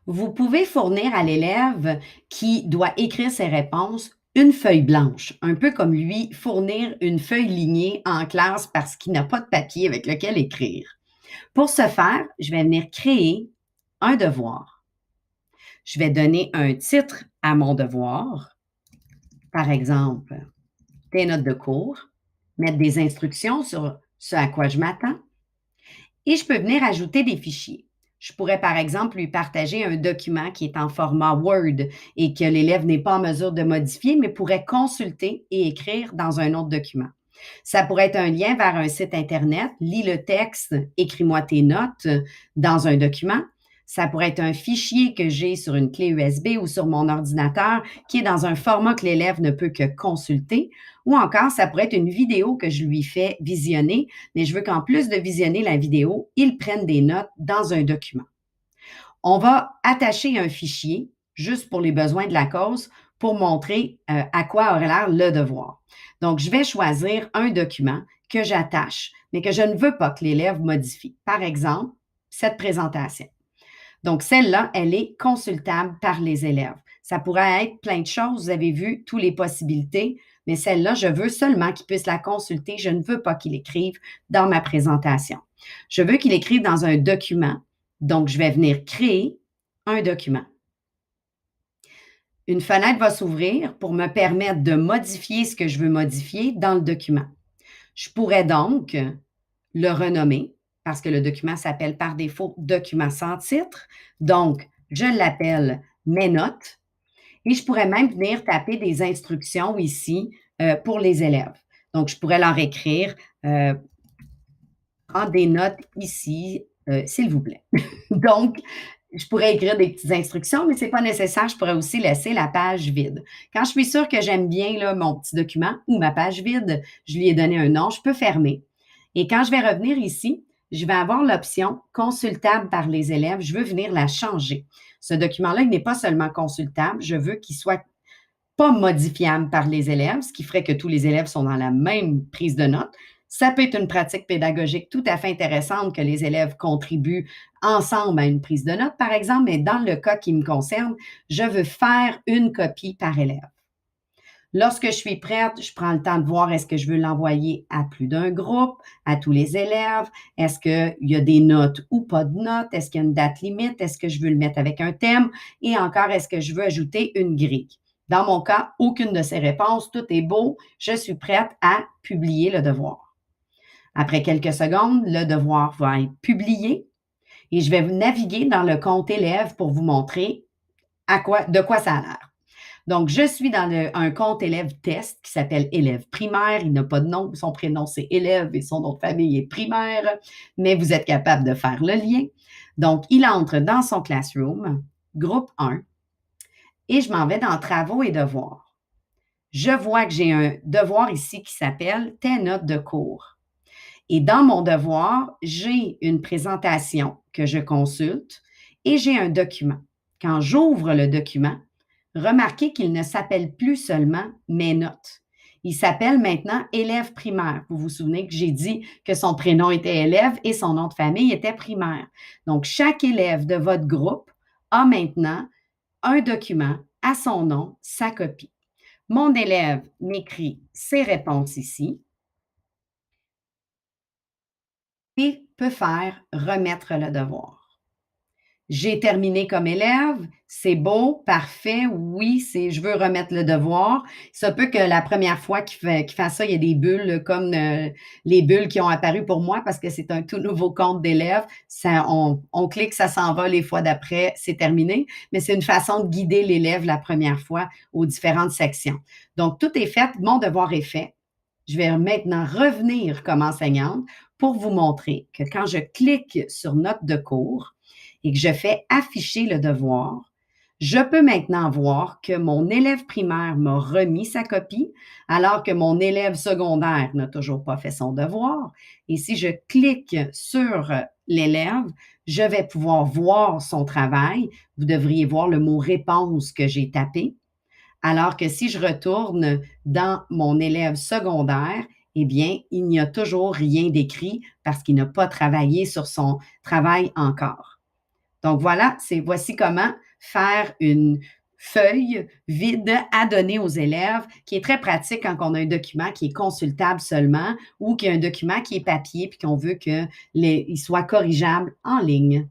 Vous pouvez fournir à l'élève qui doit écrire ses réponses une feuille blanche, un peu comme lui fournir une feuille lignée en classe parce qu'il n'a pas de papier avec lequel écrire. Pour ce faire, je vais venir créer un devoir. Je vais donner un titre à mon devoir, par exemple, tes notes de cours, mettre des instructions sur ce à quoi je m'attends et je peux venir ajouter des fichiers. Je pourrais, par exemple, lui partager un document qui est en format Word et que l'élève n'est pas en mesure de modifier, mais pourrait consulter et écrire dans un autre document. Ça pourrait être un lien vers un site Internet, lis le texte, écris-moi tes notes dans un document. Ça pourrait être un fichier que j'ai sur une clé USB ou sur mon ordinateur qui est dans un format que l'élève ne peut que consulter. Ou encore, ça pourrait être une vidéo que je lui fais visionner, mais je veux qu'en plus de visionner la vidéo, il prenne des notes dans un document. On va attacher un fichier juste pour les besoins de la cause pour montrer à quoi aurait l'air le devoir. Donc, je vais choisir un document que j'attache, mais que je ne veux pas que l'élève modifie. Par exemple, cette présentation. Donc, celle-là, elle est consultable par les élèves. Ça pourrait être plein de choses. Vous avez vu toutes les possibilités, mais celle-là, je veux seulement qu'il puisse la consulter. Je ne veux pas qu'il écrive dans ma présentation. Je veux qu'il écrive dans un document. Donc, je vais venir créer un document. Une fenêtre va s'ouvrir pour me permettre de modifier ce que je veux modifier dans le document. Je pourrais donc le renommer parce que le document s'appelle par défaut document sans titre. Donc, je l'appelle mes notes et je pourrais même venir taper des instructions ici pour les élèves. Donc, je pourrais leur écrire prends des notes ici, s'il vous plaît. Donc, je pourrais écrire des petites instructions, mais ce n'est pas nécessaire. Je pourrais aussi laisser la page vide. Quand je suis sûre que j'aime bien là, mon petit document ou ma page vide, je lui ai donné un nom, je peux fermer. Et quand je vais revenir ici, je vais avoir l'option consultable par les élèves. Je veux venir la changer. Ce document-là, il n'est pas seulement consultable, je veux qu'il soit pas modifiable par les élèves, ce qui ferait que tous les élèves sont dans la même prise de notes. Ça peut être une pratique pédagogique tout à fait intéressante que les élèves contribuent ensemble à une prise de notes, par exemple, mais dans le cas qui me concerne, je veux faire une copie par élève. Lorsque je suis prête, je prends le temps de voir est-ce que je veux l'envoyer à plus d'un groupe, à tous les élèves, est-ce qu'il y a des notes ou pas de notes, est-ce qu'il y a une date limite, est-ce que je veux le mettre avec un thème et encore est-ce que je veux ajouter une grille. Dans mon cas, aucune de ces réponses, tout est beau, je suis prête à publier le devoir. Après quelques secondes, le devoir va être publié et je vais naviguer dans le compte élève pour vous montrer de quoi ça a l'air. Donc, je suis dans un compte élève test qui s'appelle élève primaire. Il n'a pas de nom. Son prénom, c'est élève et son nom de famille est primaire, mais vous êtes capable de faire le lien. Donc, il entre dans son classroom, groupe 1, et je m'en vais dans travaux et devoirs. Je vois que j'ai un devoir ici qui s'appelle tes notes de cours. Et dans mon devoir, j'ai une présentation que je consulte et j'ai un document. Quand j'ouvre le document, remarquez qu'il ne s'appelle plus seulement mes notes. Il s'appelle maintenant élève primaire. Vous vous souvenez que j'ai dit que son prénom était élève et son nom de famille était primaire. Donc, chaque élève de votre groupe a maintenant un document à son nom, sa copie. Mon élève m'écrit ses réponses ici et peut faire remettre le devoir. J'ai terminé comme élève, c'est beau, parfait, oui, je veux remettre le devoir. Ça peut que la première fois qu'il fait ça, il y a des bulles comme les bulles qui ont apparu pour moi parce que c'est un tout nouveau compte d'élève. On clique, ça s'en va, les fois d'après, c'est terminé. Mais c'est une façon de guider l'élève la première fois aux différentes sections. Donc, tout est fait, mon devoir est fait. Je vais maintenant revenir comme enseignante pour vous montrer que quand je clique sur note de cours, et que je fais afficher le devoir, je peux maintenant voir que mon élève primaire m'a remis sa copie, alors que mon élève secondaire n'a toujours pas fait son devoir. Et si je clique sur l'élève, je vais pouvoir voir son travail. Vous devriez voir le mot réponse que j'ai tapé. Alors que si je retourne dans mon élève secondaire, eh bien, il n'y a toujours rien d'écrit parce qu'il n'a pas travaillé sur son travail encore. Donc voilà, voici comment faire une feuille vide à donner aux élèves, qui est très pratique quand on a un document qui est consultable seulement ou qu'il y a un document qui est papier puis qu'on veut qu'il soit corrigeable en ligne.